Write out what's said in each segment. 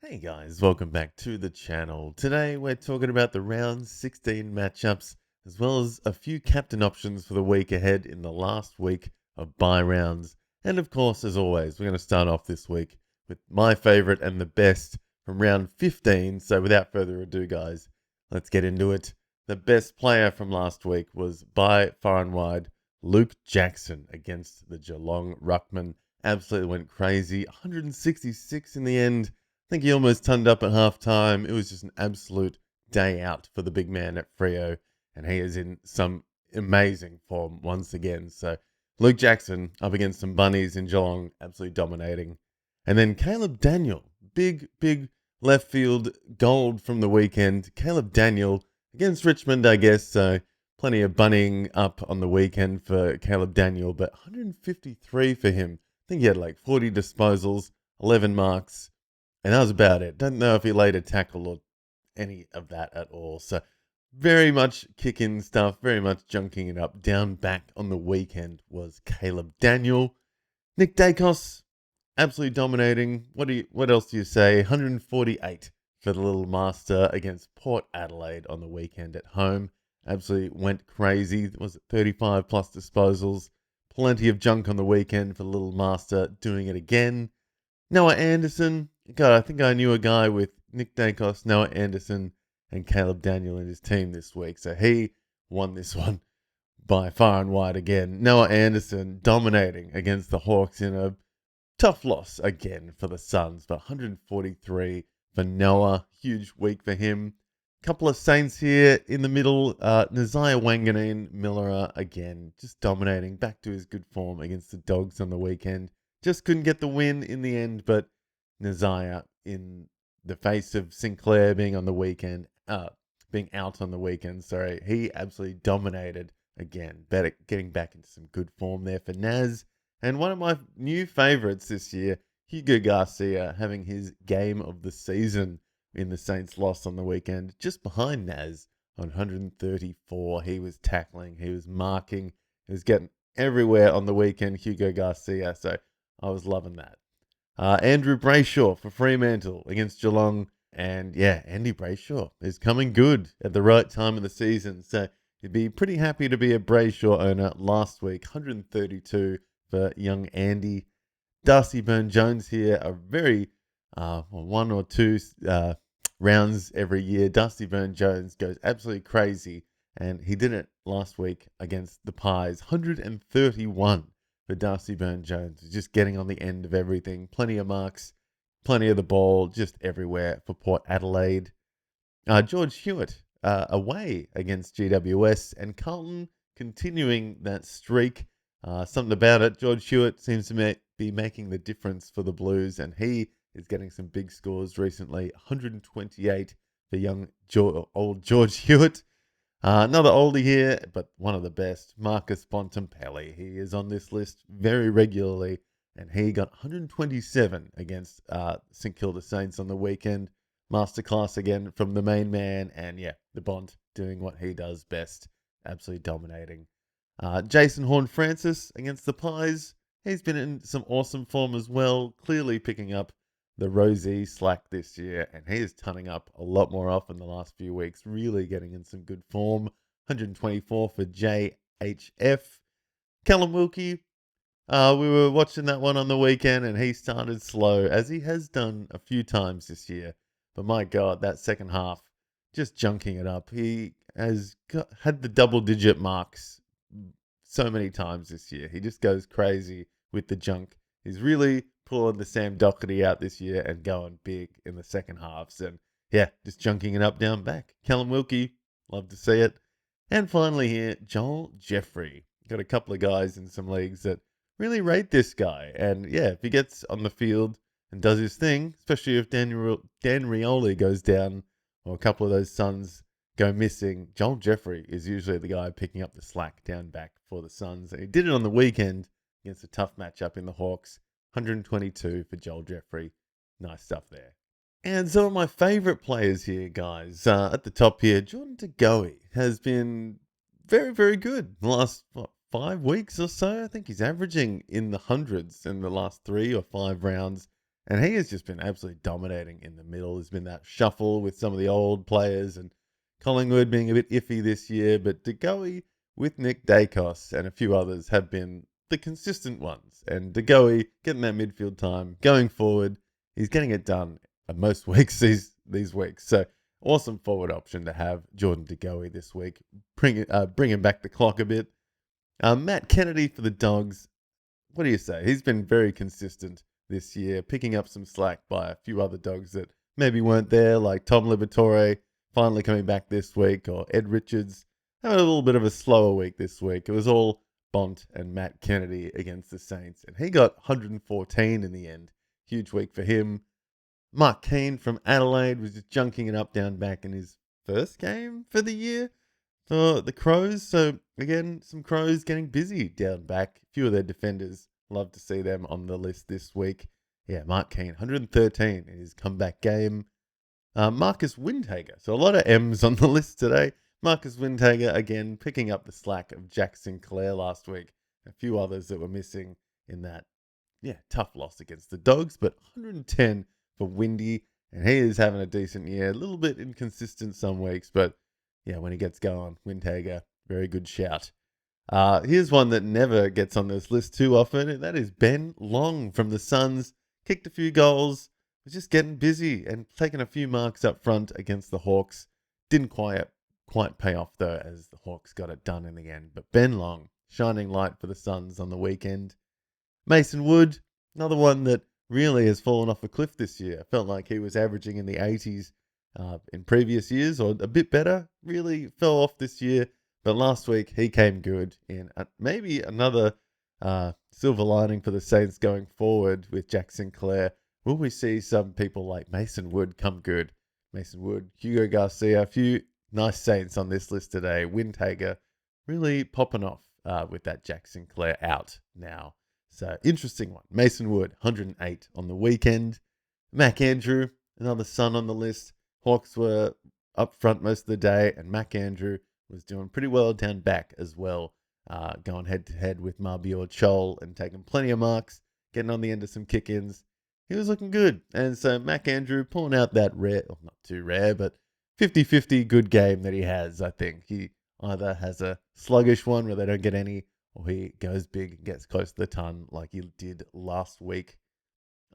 Hey guys, welcome back to the channel. Today we're talking about the round 16 matchups, as well as a few captain options for the week ahead in the last week of bye rounds. And of course, as always, we're going to start off this week with my favorite and the best from round 15. So without further ado, guys, let's get into it. The best player from last week was by far and wide Luke Jackson against the Geelong Ruckman. Absolutely went crazy. 166 in the end. I think he almost turned up at halftime. It was just an absolute day out for the big man at Freo, and he is in some amazing form once again. So Luke Jackson up against some bunnies in Geelong, absolutely dominating. And then Caleb Daniel, big left field gold from the weekend. Caleb Daniel against Richmond, I guess. So plenty of bunnying up on the weekend for Caleb Daniel, but 153 for him. I think he had like 40 disposals, 11 marks. And that was about it. Don't know if he laid a tackle or any of that at all. So very much kicking stuff, very much junking it up. Down back on the weekend was Caleb Daniel. Nick Dacos, absolutely dominating. What else do you say? 148 for the little master against Port Adelaide on the weekend at home. Absolutely went crazy. Was it 35 plus disposals? Plenty of junk on the weekend for the little master doing it again. Noah Anderson. God, I think I knew a guy with Nick Dacos, Noah Anderson, and Caleb Daniel in his team this week. So he won this one by far and wide again. Noah Anderson dominating against the Hawks in a tough loss again for the Suns, but 143 for Noah. Huge week for him. Couple of Saints here in the middle. Nazaya Wanganeen Miller again, just dominating, back to his good form against the Dogs on the weekend. Just couldn't get the win in the end, but Nazaya, in the face of Sinclair being on the weekend, being out on the weekend, sorry, he absolutely dominated again. Better getting back into some good form there for Naz. And one of my new favorites this year, Hugo Garcia, having his game of the season in the Saints' loss on the weekend, just behind Naz on 134. He was tackling, he was marking, he was getting everywhere on the weekend, Hugo Garcia. So I was loving that. Andrew Brayshaw for Fremantle against Geelong. And yeah, Andy Brayshaw is coming good at the right time of the season. So you'd be pretty happy to be a Brayshaw owner last week. 132 for young Andy. Darcy Byrne-Jones here, a very one or two rounds every year. Darcy Byrne-Jones goes absolutely crazy. And he did it last week against the Pies. 131 for Darcy Byrne-Jones, just getting on the end of everything. Plenty of marks, plenty of the ball, just everywhere for Port Adelaide. George Hewitt away against GWS, and Carlton continuing that streak. Something about it. George Hewitt seems to be making the difference for the Blues, and he is getting some big scores recently. 128 for young old George Hewitt. Another oldie here, but one of the best, Marcus Bontempelli. He is on this list very regularly, and he got 127 against St Kilda Saints on the weekend. Masterclass again from the main man, and yeah, the Bont doing what he does best, absolutely dominating. Jason Horne-Francis against the Pies. He's been in some awesome form as well, clearly picking up the Rosie slack this year, and he is turning up a lot more often the last few weeks, really getting in some good form. 124 for JHF. Callum Wilkie, we were watching that one on the weekend, and he started slow, as he has done a few times this year. But my God, that second half, just junking it up. He has had the double-digit marks so many times this year. He just goes crazy with the junk. He's really pulling the Sam Doherty out this year and going big in the second halves. And yeah, just junking it up down back. Callum Wilkie, love to see it. And finally here, Joel Jeffrey. Got a couple of guys in some leagues that really rate this guy. And yeah, if he gets on the field and does his thing, especially if Dan Rioli goes down or a couple of those Suns go missing, Joel Jeffrey is usually the guy picking up the slack down back for the Suns. And he did it on the weekend against a tough matchup in the Hawks. 122 for Joel Jeffrey. Nice stuff there. And some of my favourite players here, guys. At the top here, Jordan De Goey has been very good the last 5 weeks or so. I think he's averaging in the hundreds in the last 3 or 5 rounds. And he has just been absolutely dominating in the middle. There's been that shuffle with some of the old players and Collingwood being a bit iffy this year, but De Goey with Nick Dacos and a few others have been the consistent ones. And De Goey getting that midfield time, going forward, he's getting it done most weeks these weeks. So awesome forward option to have Jordan De Goey this week, bringing back the clock a bit. Matt Kennedy for the Dogs. What do you say? He's been very consistent this year, picking up some slack by a few other dogs that maybe weren't there, like Tom Liberatore finally coming back this week, or Ed Richards having a little bit of a slower week this week. It was all Bont and Matt Kennedy against the Saints, and he got 114 in the end. Huge week for him. Mark Keane from Adelaide was just junking it up down back in his first game for the year for the Crows. So again, some Crows getting busy down back. A few of their defenders. Love to see them on the list this week. Yeah, Mark Keane, 113 in his comeback game. Marcus Windhager. So a lot of M's on the list today. Marcus Windhager, again, picking up the slack of Jack Sinclair last week. A few others that were missing in that, tough loss against the Dogs. But 110 for Windy. And he is having a decent year. A little bit inconsistent some weeks, but yeah, when he gets going, Windhager, very good shout. Here's one that never gets on this list too often, and that is Ben Long from the Suns. Kicked a few goals, was just getting busy and taking a few marks up front against the Hawks. Didn't quite pay off though, as the Hawks got it done in the end. But Ben Long, shining light for the Suns on the weekend. Mason Wood, another one that really has fallen off a cliff this year. I felt like he was averaging in the 80s in previous years, or a bit better. Really fell off this year, but last week he came good in maybe another silver lining for the Saints going forward with Jack Sinclair. Will we see some people like Mason Wood come good? Mason Wood, Hugo Garcia, a few nice Saints on this list today. Windhager really popping off with that Jack Sinclair out now. So interesting one. Mason Wood, 108 on the weekend. Mac Andrew, another Sun on the list. Hawks were up front most of the day, and Mac Andrew was doing pretty well down back as well, going head to head with Marbior Chol and taking plenty of marks, getting on the end of some kick-ins. He was looking good. And so Mac Andrew pulling out that rare, well, not too rare, but 50-50 good game that he has, I think. He either has a sluggish one where they don't get any, or he goes big and gets close to the ton like he did last week.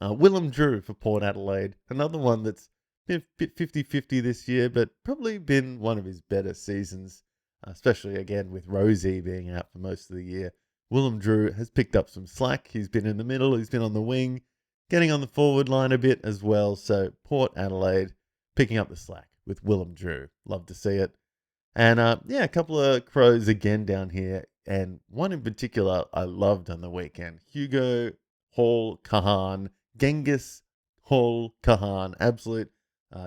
Willem Drew for Port Adelaide, another one that's been 50-50 this year, but probably been one of his better seasons, especially again with Rosie being out for most of the year. Willem Drew has picked up some slack. He's been in the middle, he's been on the wing, getting on the forward line a bit as well. So Port Adelaide picking up the slack with Willem Drew. Love to see it. And a couple of Crows again down here. And one in particular I loved on the weekend. Hugo Hall Kahan, Genghis Hall Kahan, absolute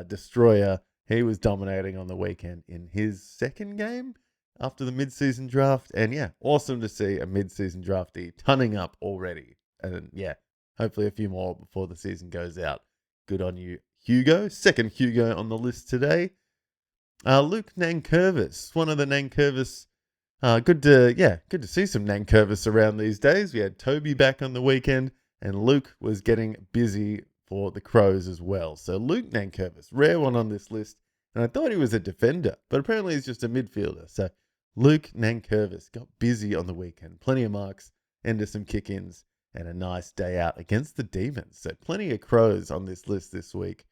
destroyer. He was dominating on the weekend in his second game after the mid-season draft. And yeah, awesome to see a mid-season draftee tunning up already. And yeah, hopefully a few more before the season goes out. Good on you, Hugo. Second Hugo on the list today. Luke Nankervis, one of the Nankervis. Good to see some Nankervis around these days. We had Toby back on the weekend, and Luke was getting busy for the Crows as well. So Luke Nankervis, rare one on this list, and I thought he was a defender, but apparently he's just a midfielder. So Luke Nankervis got busy on the weekend, plenty of marks, into some kick-ins, and a nice day out against the Demons. So plenty of Crows on this list this week.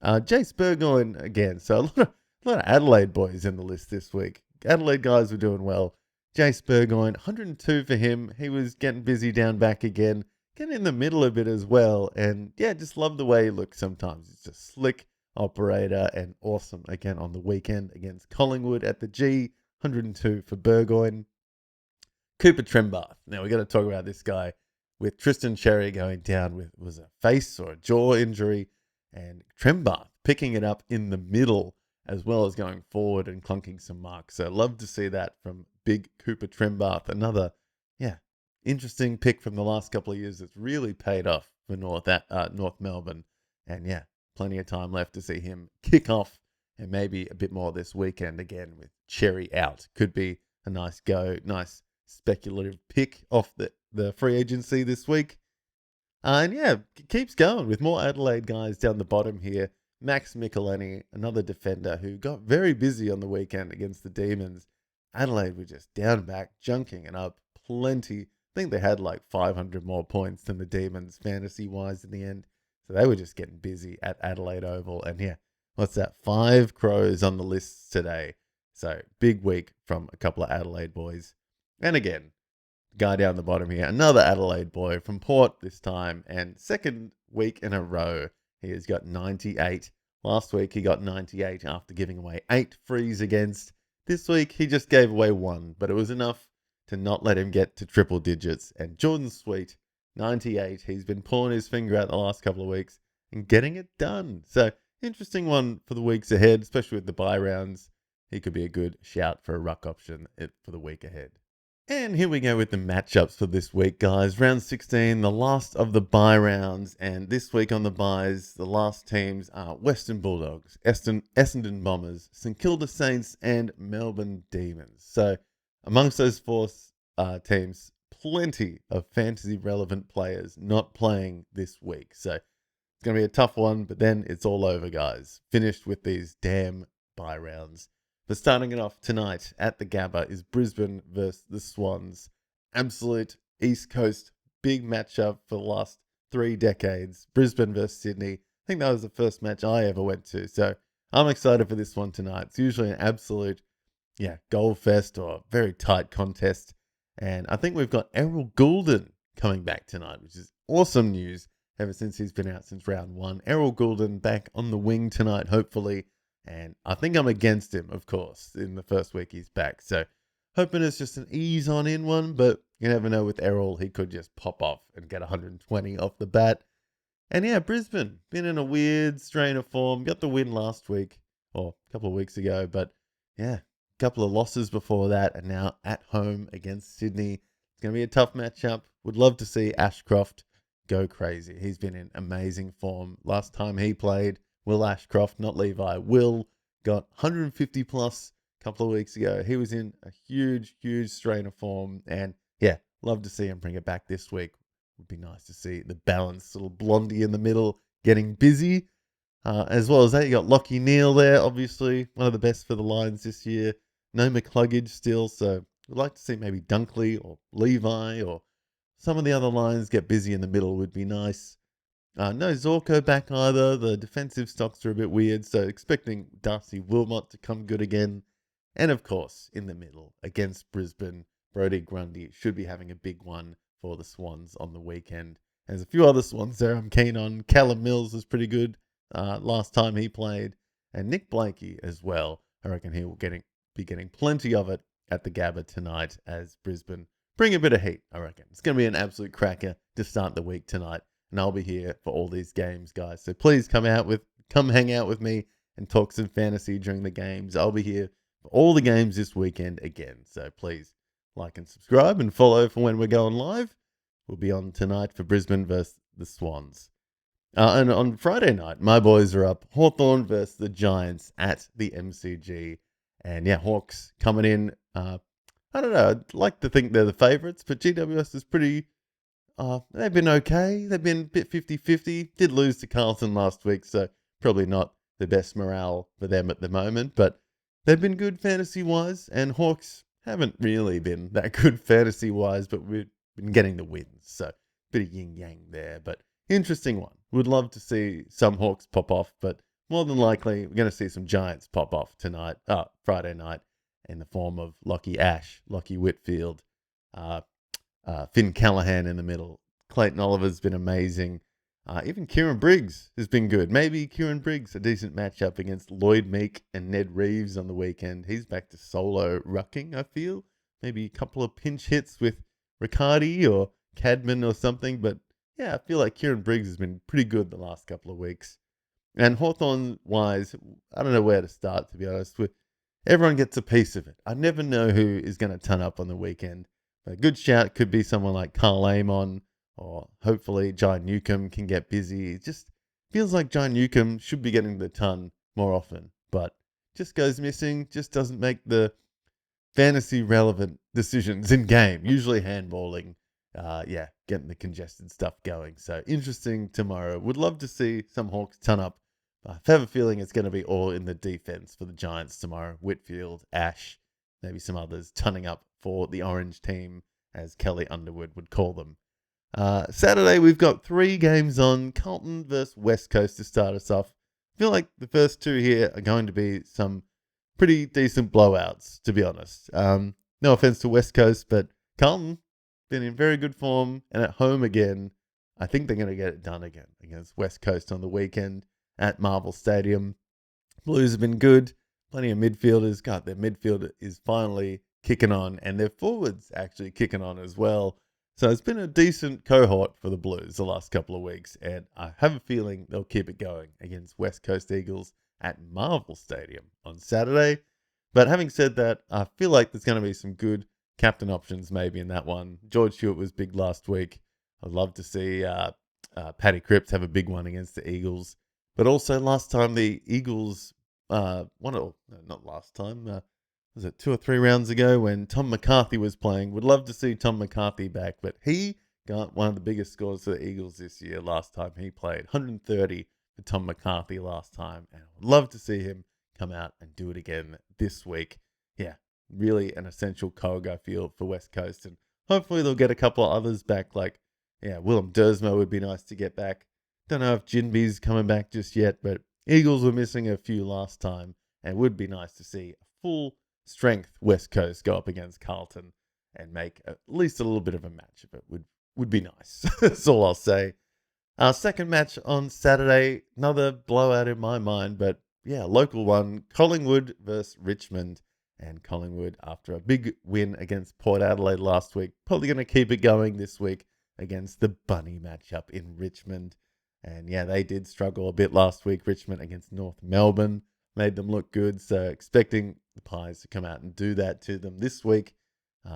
Jace Burgoyne again. So a lot of Adelaide boys in the list this week. Adelaide guys were doing well. Jace Burgoyne, 102 for him. He was getting busy down back again, getting in the middle a bit as well. And yeah, just love the way he looks sometimes. He's a slick operator and awesome again on the weekend against Collingwood at the G. 102 for Burgoyne. Cooper Trembath. Now we got to talk about this guy with Tristan Cherry going down with was a face or a jaw injury, and Trembath picking it up in the middle as well as going forward and clunking some marks. So love to see that from big Cooper Trembath. Another, interesting pick from the last couple of years that's really paid off for North Melbourne. And yeah, plenty of time left to see him kick off, and maybe a bit more this weekend again with Cherry out. Could be a nice speculative pick off the free agency this week. And yeah, keeps going with more Adelaide guys down the bottom here. Max Michelini, another defender who got very busy on the weekend against the Demons. Adelaide were just down back, junking it up plenty. I think they had like 500 more points than the Demons fantasy wise in the end. So they were just getting busy at Adelaide Oval. And yeah, what's that? 5 Crows on the list today. So big week from a couple of Adelaide boys. And again, guy down the bottom here, another Adelaide boy from Port this time, and second week in a row, he has got 98. Last week, he got 98 after giving away 8 frees against. This week, he just gave away 1, but it was enough to not let him get to triple digits. And Jordan Sweet, 98, he's been pulling his finger out the last couple of weeks and getting it done. So, interesting one for the weeks ahead, especially with the bye rounds. He could be a good shout for a ruck option for the week ahead. And here we go with the matchups for this week, guys. Round 16, the last of the bye rounds. And this week on the byes, the last teams are Western Bulldogs, Essendon Bombers, St Kilda Saints, and Melbourne Demons. So amongst those 4 teams, plenty of fantasy relevant players not playing this week. So it's going to be a tough one, but then it's all over, guys. Finished with these damn bye rounds. But starting it off tonight at the Gabba is Brisbane versus the Swans. Absolute East Coast big matchup for the last 3 decades. Brisbane versus Sydney. I think that was the first match I ever went to. So I'm excited for this one tonight. It's usually an absolute, goal fest or very tight contest. And I think we've got Errol Goulden coming back tonight, which is awesome news ever since he's been out since round 1. Errol Goulden back on the wing tonight, hopefully. And I think I'm against him, of course, in the first week he's back. So hoping it's just an ease on in one, but you never know with Errol, he could just pop off and get 120 off the bat. And yeah, Brisbane, been in a weird strain of form. Got the win last week, or a couple of weeks ago, but yeah, a couple of losses before that, and now at home against Sydney. It's going to be a tough matchup. Would love to see Ashcroft go crazy. He's been in amazing form. Last time he played, Will Ashcroft, not Levi. Will got 150 plus a couple of weeks ago. He was in a huge, huge strain of form. And yeah, love to see him bring it back this week. Would be nice to see the balanced little blondie in the middle getting busy. As well as that, you got Lockie Neal there, obviously. One of the best for the Lions this year. No McCluggage still. So we'd like to see maybe Dunkley or Levi or some of the other Lions get busy in the middle would be nice. No Zorko back either. The defensive stocks are a bit weird, so expecting Darcy Wilmot to come good again. And of course, in the middle, against Brisbane, Brodie Grundy should be having a big one for the Swans on the weekend. There's a few other Swans there I'm keen on. Callum Mills was pretty good last time he played. And Nick Blakey as well. I reckon he will be getting plenty of it at the Gabba tonight as Brisbane bring a bit of heat, I reckon. It's going to be an absolute cracker to start the week tonight. And I'll be here for all these games, guys. So please come hang out with me and talk some fantasy during the games. I'll be here for all the games this weekend again. So please like and subscribe and follow for when we're going live. We'll be on tonight for Brisbane versus the Swans. And on Friday night, my boys are up. Hawthorn versus the Giants at the MCG. And yeah, Hawks coming in. I don't know. I'd like to think they're the favourites, but GWS is pretty... they've been okay. They've been a bit 50-50. Did lose to Carlton last week, so probably not the best morale for them at the moment. But they've been good fantasy-wise, and Hawks haven't really been that good fantasy-wise, but we've been getting the wins. So bit of yin-yang there, but interesting one. Would love to see some Hawks pop off, but more than likely, we're going to see some Giants pop off tonight, Friday night, in the form of Lockie Ash, Lockie Whitfield, Finn Callahan in the middle. Clayton Oliver's been amazing. Even Kieran Briggs has been good. Maybe Kieran Briggs, a decent matchup against Lloyd Meek and Ned Reeves on the weekend. He's back to solo rucking, I feel. Maybe a couple of pinch hits with Riccardi or Cadman or something. But yeah, I feel like Kieran Briggs has been pretty good the last couple of weeks. And Hawthorn-wise, I don't know where to start, to be honest. Everyone gets a piece of it. I never know who is going to turn up on the weekend. A good shout could be someone like Carl Amon, or hopefully John Newcomb can get busy. It just feels like John Newcomb should be getting the ton more often, but just goes missing, just doesn't make the fantasy relevant decisions in game, usually handballing. getting the congested stuff going. So interesting tomorrow. Would love to see some Hawks ton up. I have a feeling it's going to be all in the defense for the Giants tomorrow. Whitfield, Ash, maybe some others tunning up for the Orange team, as Kelly Underwood would call them. Saturday, we've got 3 games on. Carlton versus West Coast to start us off. I feel like the first 2 here are going to be some pretty decent blowouts, to be honest. No offense to West Coast, but Carlton been in very good form and at home again. I think they're going to get it done again against West Coast on the weekend at Marvel Stadium. Blues have been good. Plenty of midfielders. God, their midfield is finally kicking on, and their forwards actually kicking on as well. So it's been a decent cohort for the Blues the last couple of weeks, and I have a feeling they'll keep it going against West Coast Eagles at Marvel Stadium on Saturday. But having said that, I feel like there's going to be some good captain options maybe in that one. George Stewart was big last week. I'd love to see Paddy Cripps have a big one against the Eagles. But also last time the Eagles, not last time, was it 2 or 3 rounds ago when Tom McCarthy was playing? Would love to see Tom McCarthy back, but he got one of the biggest scores for the Eagles this year last time he played. 130 for Tom McCarthy last time, and I would love to see him come out and do it again this week. Yeah, really an essential cog, I feel, for West Coast, and hopefully they'll get a couple of others back, like, Willem Dersmo would be nice to get back. Don't know if Jinby's coming back just yet, but Eagles were missing a few last time, and it would be nice to see a full strength West Coast go up against Carlton and make at least a little bit of a match of it. Would be nice. That's all I'll say. Our second match on Saturday, another blowout in my mind, but local one, Collingwood versus Richmond. And Collingwood, after a big win against Port Adelaide last week, probably going to keep it going this week against the Bunny matchup in Richmond. And they did struggle a bit last week. Richmond against North Melbourne made them look good. So expecting the Pies to come out and do that to them this week.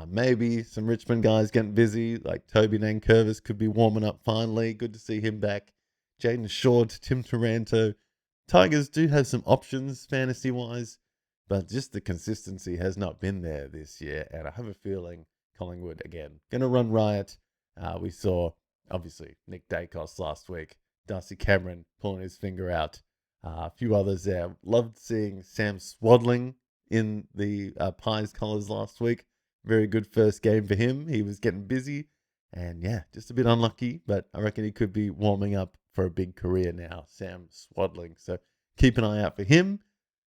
Maybe some Richmond guys getting busy, like Toby Nankervis could be warming up finally. Good to see him back. Jaden Short, Tim Taranto. Tigers do have some options fantasy-wise, but just the consistency has not been there this year. And I have a feeling Collingwood, again, going to run riot. We saw, obviously, Nick Dacos last week. Darcy Cameron pulling his finger out. A few others there. Loved seeing Sam Swadling in the Pies colours last week. Very good first game for him. He was getting busy. And just a bit unlucky, but I reckon he could be warming up for a big career now, Sam Swadling. So keep an eye out for him.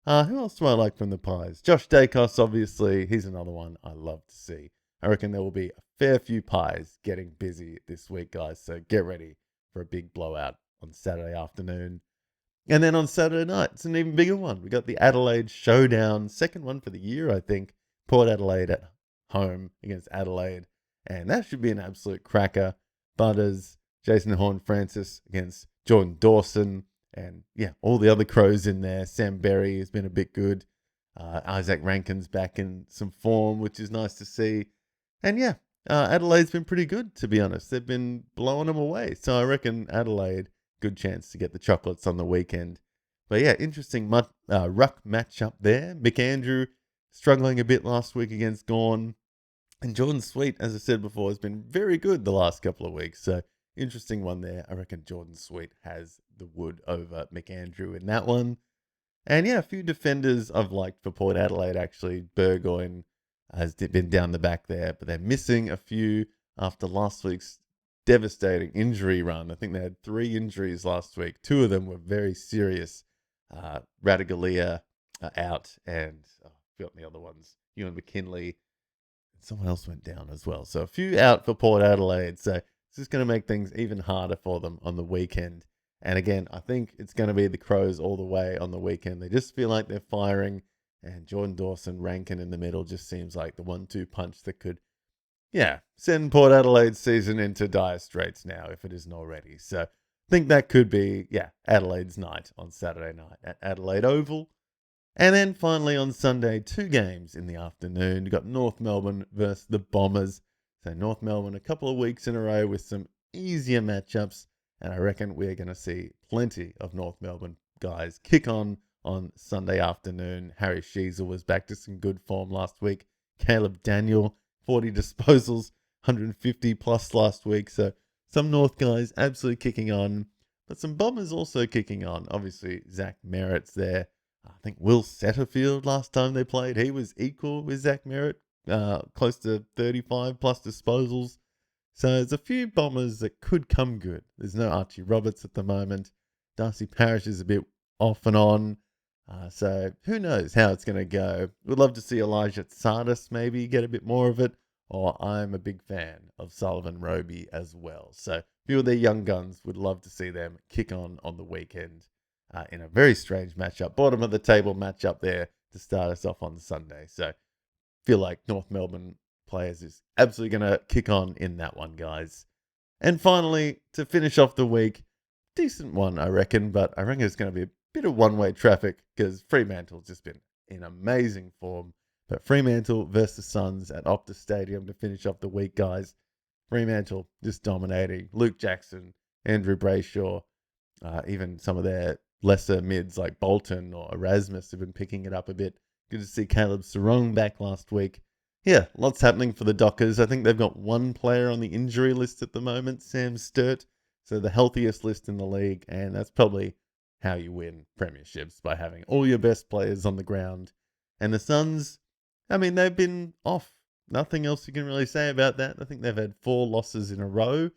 Who else do I like from the Pies? Josh Dacos, obviously. He's another one I love to see. I reckon there will be a fair few Pies getting busy this week, guys. So get ready for a big blowout on Saturday afternoon. And then on Saturday night, it's an even bigger one. We got the Adelaide Showdown, second one for the year, I think. Port Adelaide at home against Adelaide. And that should be an absolute cracker. Butters, Jason Horne-Francis against Jordan Dawson. And all the other Crows in there. Sam Berry has been a bit good. Isaac Rankin's back in some form, which is nice to see. And Adelaide's been pretty good, to be honest. They've been blowing them away. So I reckon Adelaide, good chance to get the chocolates on the weekend. But interesting ruck matchup there. McAndrew struggling a bit last week against Gawn. And Jordan Sweet, as I said before, has been very good the last couple of weeks. So interesting one there. I reckon Jordan Sweet has the wood over McAndrew in that one. And a few defenders I've liked for Port Adelaide, actually. Burgoyne has been down the back there, but they're missing a few after last week's devastating injury run. I think they had 3 injuries last week. 2 of them were very serious. Radigalia out, and I forgot the other ones. Ewan McKinley. Someone else went down as well. So a few out for Port Adelaide. So it's just going to make things even harder for them on the weekend. And again, I think it's going to be the Crows all the way on the weekend. They just feel like they're firing. And Jordan Dawson, Rankin in the middle just seems like the 1-2 punch that could, send Port Adelaide's season into dire straits now, if it isn't already. So I think that could be, Adelaide's night on Saturday night at Adelaide Oval. And then finally on Sunday, 2 games in the afternoon. You've got North Melbourne versus the Bombers. So North Melbourne a couple of weeks in a row with some easier matchups. And I reckon we're going to see plenty of North Melbourne guys kick on Sunday afternoon. Harry Sheezel was back to some good form last week. Caleb Daniel, 40 disposals, 150 plus last week. So some North guys absolutely kicking on, but some Bombers also kicking on. Obviously, Zach Merritt's there. I think Will Setterfield last time they played, he was equal with Zach Merritt, close to 35 plus disposals. So there's a few Bombers that could come good. There's no Archie Roberts at the moment. Darcy Parish is a bit off and on. So who knows how it's going to go. We'd love to see Elijah Tsardas maybe get a bit more of it. Or I'm a big fan of Sullivan Roby as well. So a few of their young guns, would love to see them kick on the weekend in a very strange matchup. Bottom of the table matchup there to start us off on Sunday. So feel like North Melbourne players is absolutely going to kick on in that one, guys. And finally, to finish off the week, decent one, I reckon, but I reckon it's going to be a bit of one-way traffic because Fremantle's just been in amazing form. But Fremantle versus Suns at Optus Stadium to finish off the week, guys. Fremantle just dominating. Luke Jackson, Andrew Brayshaw, even some of their lesser mids like Bolton or Erasmus have been picking it up a bit. Good to see Caleb Sarong back last week. Yeah, lots happening for the Dockers. I think they've got one player on the injury list at the moment, Sam Sturt. So the healthiest list in the league, and that's probably how you win premierships, by having all your best players on the ground. And the Suns, I mean, they've been off. Nothing else you can really say about that. I think they've had 4 losses in a row.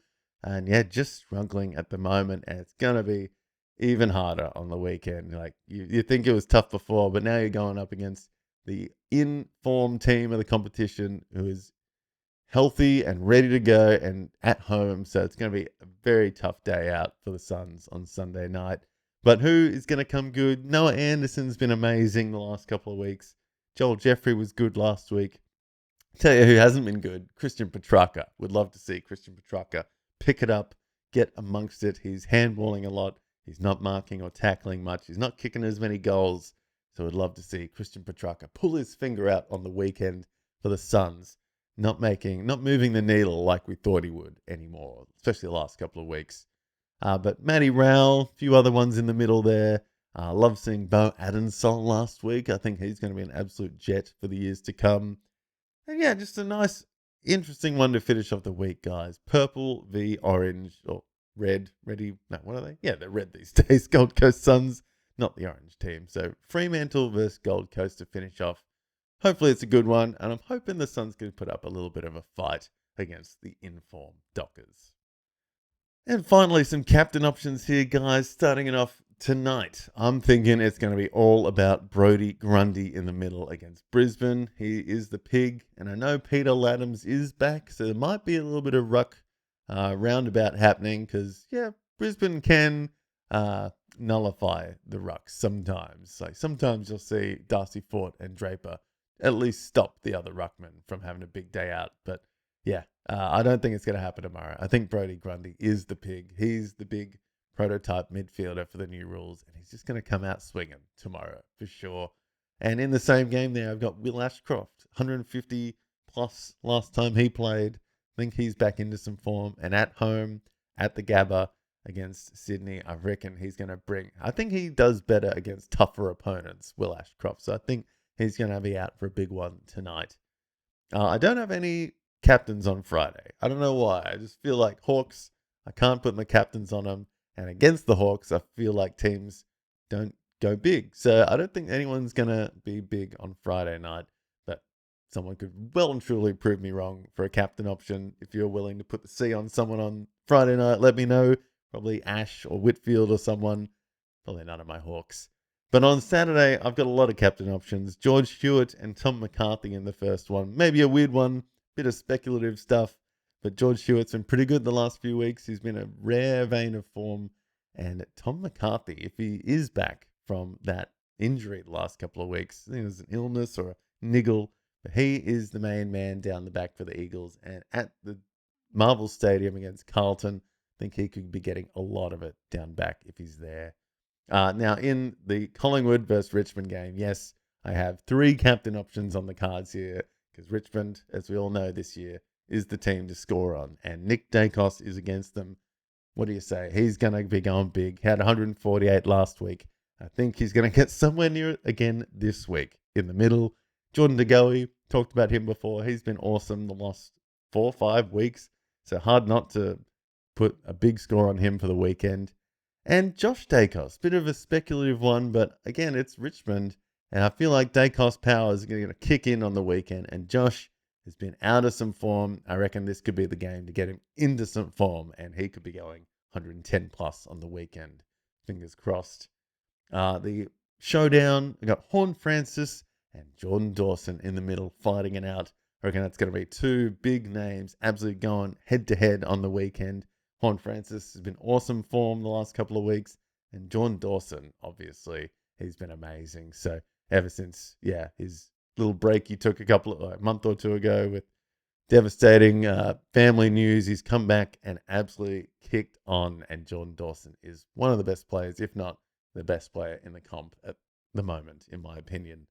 And yeah, just struggling at the moment. And it's going to be even harder on the weekend. Like you think it was tough before, but now you're going up against the in-form team of the competition who is healthy and ready to go and at home. So it's going to be a very tough day out for the Suns on Sunday night. But who is going to come good? Noah Anderson's been amazing the last couple of weeks. Joel Jeffrey was good last week. Tell you who hasn't been good, Christian Petrarca. Would love to see Christian Petrarca pick it up, get amongst it. He's handballing a lot. He's not marking or tackling much. He's not kicking as many goals. So I'd love to see Christian Petrarca pull his finger out on the weekend for the Suns. Not moving the needle like we thought he would anymore, especially the last couple of weeks. But Matty Rowell, a few other ones in the middle there. Love seeing Bo Adensol last week. I think he's going to be an absolute jet for the years to come. And yeah, just a nice, interesting one to finish off the week, guys. Purple v orange, or red. What are they? Yeah, they're red these days. Gold Coast Suns, not the orange team. So Fremantle versus Gold Coast to finish off. Hopefully it's a good one, and I'm hoping the Suns can put up a little bit of a fight against the in-form Dockers. And finally, some captain options here, guys. Starting it off tonight, I'm thinking it's going to be all about Brodie Grundy in the middle against Brisbane. He is the pig, and I know Peter Laddams is back, so there might be a little bit of ruck roundabout happening because, yeah, Brisbane can nullify the rucks sometimes. Like sometimes you'll see Darcy Fort and Draper at least stop the other ruckman from having a big day out. But yeah, I don't think it's going to happen tomorrow. I think Brodie Grundy is the pig. He's the big prototype midfielder for the new rules, and he's just going to come out swinging tomorrow for sure. And in the same game there, I've got Will Ashcroft, 150 plus last time he played. I think he's back into some form, and at home at the Gabba against Sydney, I reckon he's going to I think he does better against tougher opponents, Will Ashcroft. So I think he's going to be out for a big one tonight. I don't have any captains on Friday. I don't know why. I just feel like Hawks, I can't put my captains on them. And against the Hawks, I feel like teams don't go big. So I don't think anyone's going to be big on Friday night. But someone could well and truly prove me wrong for a captain option. If you're willing to put the C on someone on Friday night, let me know. Probably Ash or Whitfield or someone. Probably none of my Hawks. But on Saturday, I've got a lot of captain options. George Hewitt and Tom McCarthy in the first one. Maybe a weird one, bit of speculative stuff. But George Hewitt's been pretty good the last few weeks. He's been a rare vein of form. And Tom McCarthy, if he is back from that injury the last couple of weeks, I think it was an illness or a niggle, but he is the main man down the back for the Eagles. And at the Marvel Stadium against Carlton, I think he could be getting a lot of it down back if he's there. Now, in the Collingwood versus Richmond game, yes, I have 3 captain options on the cards here because Richmond, as we all know this year, is the team to score on. And Nick Dacos is against them. What do you say? He's going to be going big. Had 148 last week. I think he's going to get somewhere near it again this week. In the middle, Jordan De Goey, talked about him before. He's been awesome the last 4 or 5 weeks. So hard not to put a big score on him for the weekend. And Josh Dacos, bit of a speculative one, but again, it's Richmond. And I feel like Dacos' power is going to kick in on the weekend. And Josh has been out of some form. I reckon this could be the game to get him into some form. And he could be going 110 plus on the weekend. Fingers crossed. The showdown, we got Horn Francis and Jordan Dawson in the middle fighting it out. I reckon that's going to be two big names absolutely going head to head on the weekend. Horn Francis has been awesome form the last couple of weeks. And Jordan Dawson, obviously, he's been amazing. So ever since, his little break he took a month or two ago with devastating family news, he's come back and absolutely kicked on. And Jordan Dawson is one of the best players, if not the best player in the comp at the moment, in my opinion.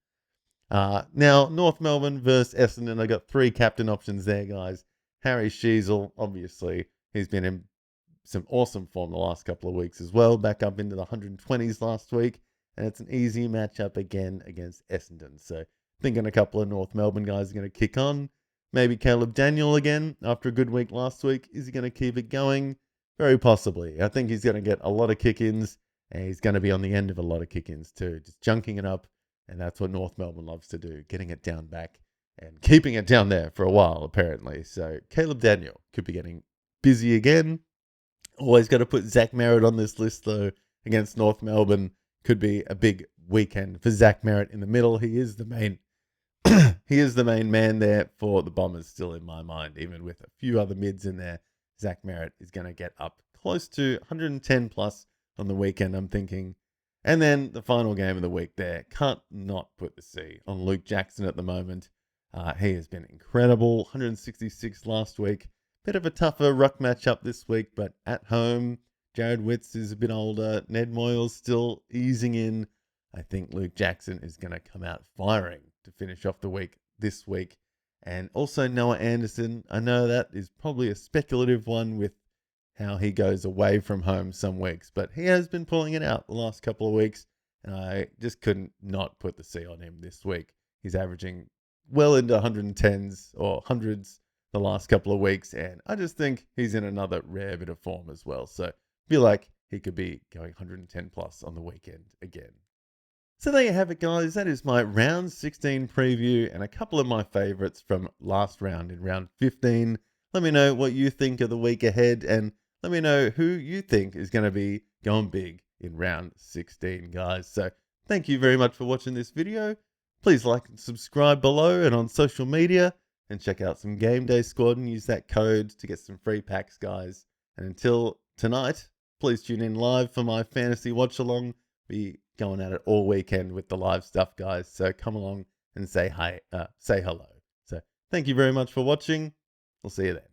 Now, North Melbourne versus Essendon. I got 3 captain options there, guys. Harry Sheezel, obviously, he's been in some awesome form the last couple of weeks as well. Back up into the 120s last week. And it's an easy matchup again against Essendon. So thinking a couple of North Melbourne guys are going to kick on. Maybe Caleb Daniel again after a good week last week. Is he going to keep it going? Very possibly. I think he's going to get a lot of kick-ins. And he's going to be on the end of a lot of kick-ins too. Just junking it up. And that's what North Melbourne loves to do. Getting it down back and keeping it down there for a while, apparently. So Caleb Daniel could be getting busy again. Always got to put Zach Merritt on this list, though, against North Melbourne. Could be a big weekend for Zach Merritt in the middle. He is the main he is the main man there for the Bombers still in my mind. Even with a few other mids in there, Zach Merritt is going to get up close to 110 plus on the weekend, I'm thinking. And then the final game of the week there. Can't not put the C on Luke Jackson at the moment. He has been incredible. 166 last week. Bit of a tougher ruck matchup this week, but at home, Jared Witts is a bit older. Ned Moyle's still easing in. I think Luke Jackson is going to come out firing to finish off the week this week. And also Noah Anderson. I know that is probably a speculative one with how he goes away from home some weeks, but he has been pulling it out the last couple of weeks. And I just couldn't not put the C on him this week. He's averaging well into 110s or hundreds the last couple of weeks. And I just think he's in another rare bit of form as well. So feel like he could be going 110 plus on the weekend again. So there you have it, guys. That is my round 16 preview and a couple of my favorites from last round in round 15. Let me know what you think of the week ahead and let me know who you think is going to be going big in round 16, guys. So thank you very much for watching this video. Please like and subscribe below and on social media and check out some Game Day Squad and use that code to get some free packs, guys. And until tonight, please tune in live for my fantasy watch along. Be going at it all weekend with the live stuff, guys. So come along and say hi, say hello. So thank you very much for watching. We'll see you then.